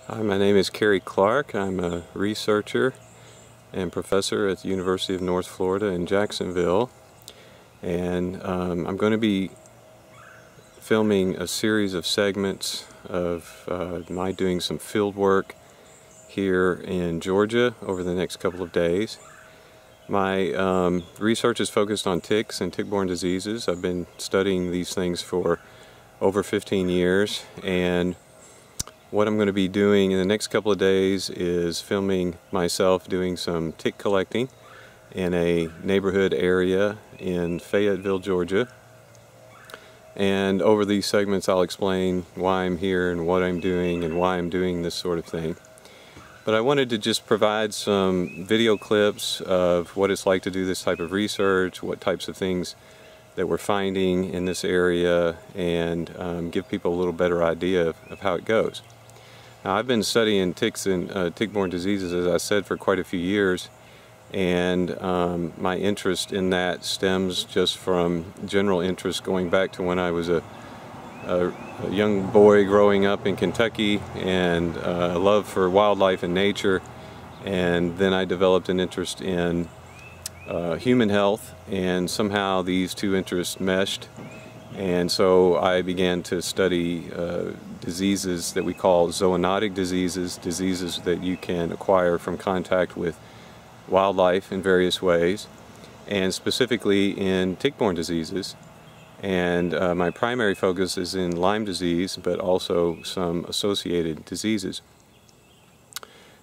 Hi, my name is Kerry Clark. I'm a researcher and professor at the University of North Florida in Jacksonville, and I'm going to be filming a series of segments of my doing some field work here in Georgia over the next couple of days. My research is focused on ticks and tick-borne diseases. I've been studying these things for over 15 years, and what I'm going to be doing in the next couple of days is filming myself doing some tick collecting in a neighborhood area in Fayetteville, Georgia. And over these segments I'll explain why I'm here and what I'm doing and why I'm doing this sort of thing. But I wanted to just provide some video clips of what it's like to do this type of research, what types of things that we're finding in this area, and give people a little better idea of how it goes. Now, I've been studying ticks and tick-borne diseases, as I said, for quite a few years, and my interest in that stems just from general interest going back to when I was a young boy growing up in Kentucky, and a love for wildlife and nature, and then I developed an interest in human health, and somehow these two interests meshed. And so I began to study diseases that we call zoonotic diseases, diseases that you can acquire from contact with wildlife in various ways, and specifically in tick-borne diseases. And my primary focus is in Lyme disease, but also some associated diseases.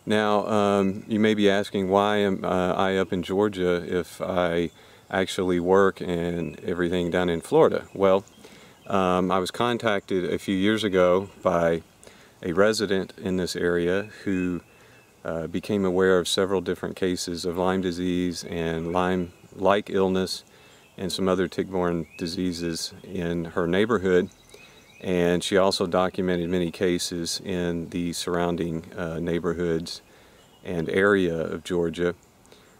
Now, you may be asking, why am I up in Georgia if I actually work and everything down in Florida? Well, I was contacted a few years ago by a resident in this area who became aware of several different cases of Lyme disease and Lyme-like illness and some other tick-borne diseases in her neighborhood, and she also documented many cases in the surrounding neighborhoods and area of Georgia,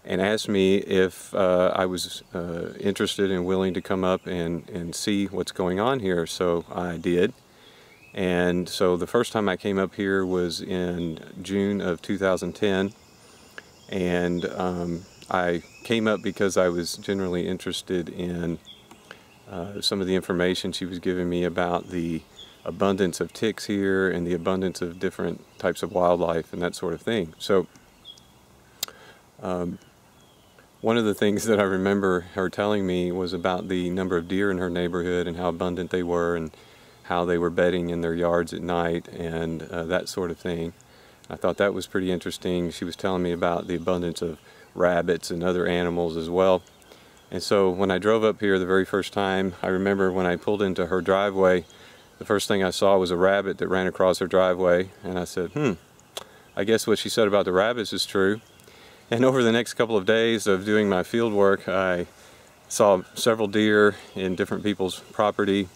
and asked me if I was interested and willing to come up and see what's going on here. So I did. And so the first time I came up here was in June of 2010, and I came up because I was generally interested in some of the information she was giving me about the abundance of ticks here and the abundance of different types of wildlife and that sort of thing. So one of the things that I remember her telling me was about the number of deer in her neighborhood and how abundant they were and how they were bedding in their yards at night and that sort of thing. I thought that was pretty interesting. She was telling me about the abundance of rabbits and other animals as well. And so when I drove up here the very first time, I remember when I pulled into her driveway, the first thing I saw was a rabbit that ran across her driveway, and I said, I guess what she said about the rabbits is true. And over the next couple of days of doing my field work, I saw several deer in different people's property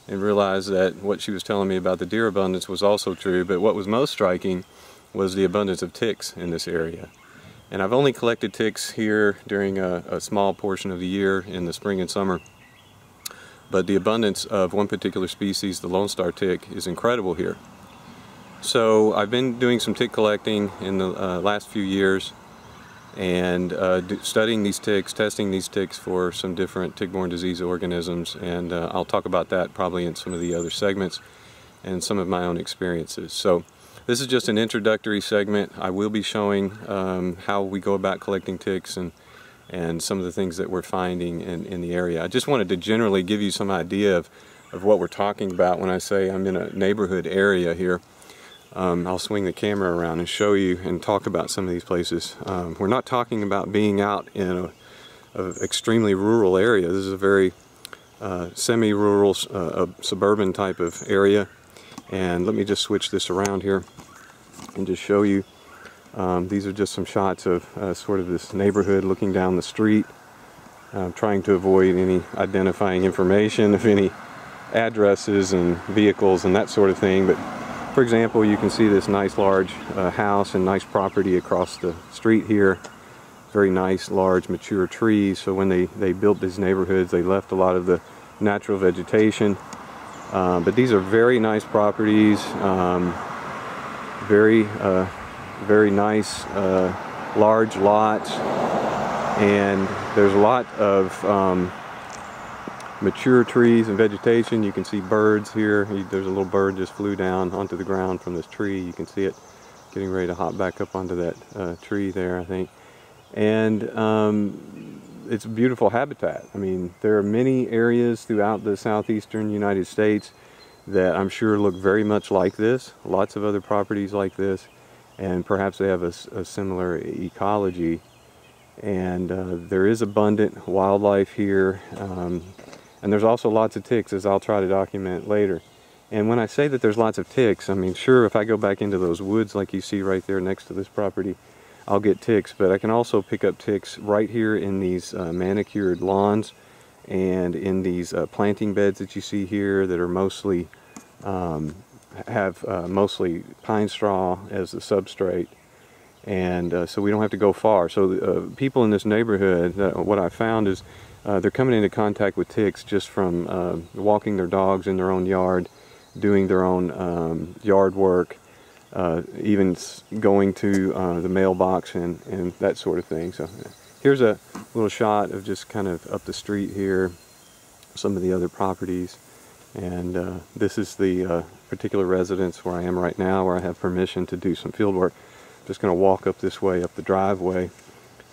and realized that what she was telling me about the deer abundance was also true, but what was most striking was the abundance of ticks in this area. And I've only collected ticks here during a small portion of the year in the spring and summer, but the abundance of one particular species, the Lone Star tick, is incredible here. So I've been doing some tick collecting in the last few years, and studying these ticks, testing these ticks for some different tick-borne disease organisms, and I'll talk about that probably in some of the other segments and some of my own experiences. So this is just an introductory segment. I will be showing how we go about collecting ticks and some of the things that we're finding in the area. I just wanted to generally give you some idea of what we're talking about when I say I'm in a neighborhood area here. I'll swing the camera around and show you and talk about some of these places. We're not talking about being out in an extremely rural area. This is a very semi-rural, suburban type of area. And let me just switch this around here and just show you. These are just some shots of sort of this neighborhood looking down the street, trying to avoid any identifying information of any addresses and vehicles and that sort of thing. But for example, you can see this nice large house and nice property across the street here. Very nice large mature trees. So when they built these neighborhoods, they left a lot of the natural vegetation. But these are very nice properties. Very, very nice, large lots, and there's a lot of mature trees and vegetation. You can see birds here. There's a little bird just flew down onto the ground from this tree. You can see it getting ready to hop back up onto that tree there, I think. And it's a beautiful habitat. I mean, there are many areas throughout the southeastern United States that I'm sure look very much like this. Lots of other properties like this, and perhaps they have a similar ecology. And there is abundant wildlife here, and there's also lots of ticks, as I'll try to document later. And when I say that there's lots of ticks, I mean, sure, if I go back into those woods like you see right there next to this property, I'll get ticks, but I can also pick up ticks right here in these manicured lawns and in these planting beds that you see here that are mostly mostly pine straw as the substrate. And so we don't have to go far. So people in this neighborhood, what I found is they're coming into contact with ticks just from walking their dogs in their own yard, doing their own yard work, even going to the mailbox and that sort of thing. So here's a little shot of just kind of up the street here, some of the other properties. And this is the particular residence where I am right now, where I have permission to do some field work. I'm just going to walk up this way, up the driveway.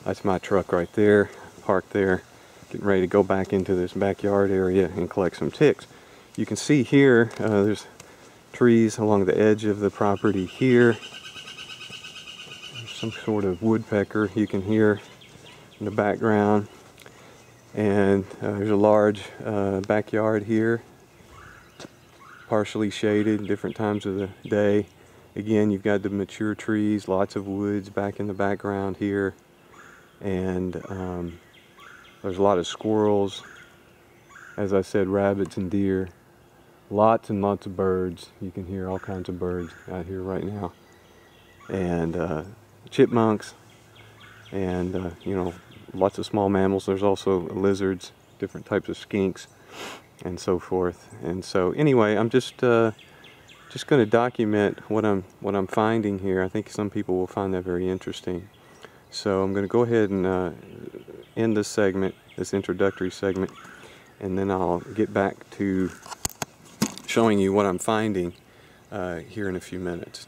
That's my truck right there, parked there, getting ready to go back into this backyard area and collect some ticks. You can see here, there's trees along the edge of the property here. There's some sort of woodpecker you can hear in the background. And there's a large backyard here, partially shaded different times of the day. Again, you've got the mature trees, lots of woods back in the background here. And there's a lot of squirrels, as I said, rabbits and deer. Lots and lots of birds. You can hear all kinds of birds out here right now. And chipmunks, and you know, lots of small mammals. There's also lizards, different types of skinks, and so forth. And so anyway, I'm just going to document what I'm finding here. I think some people will find that very interesting. So I'm going to go ahead and end this segment, this introductory segment, and then I'll get back to showing you what I'm finding here in a few minutes.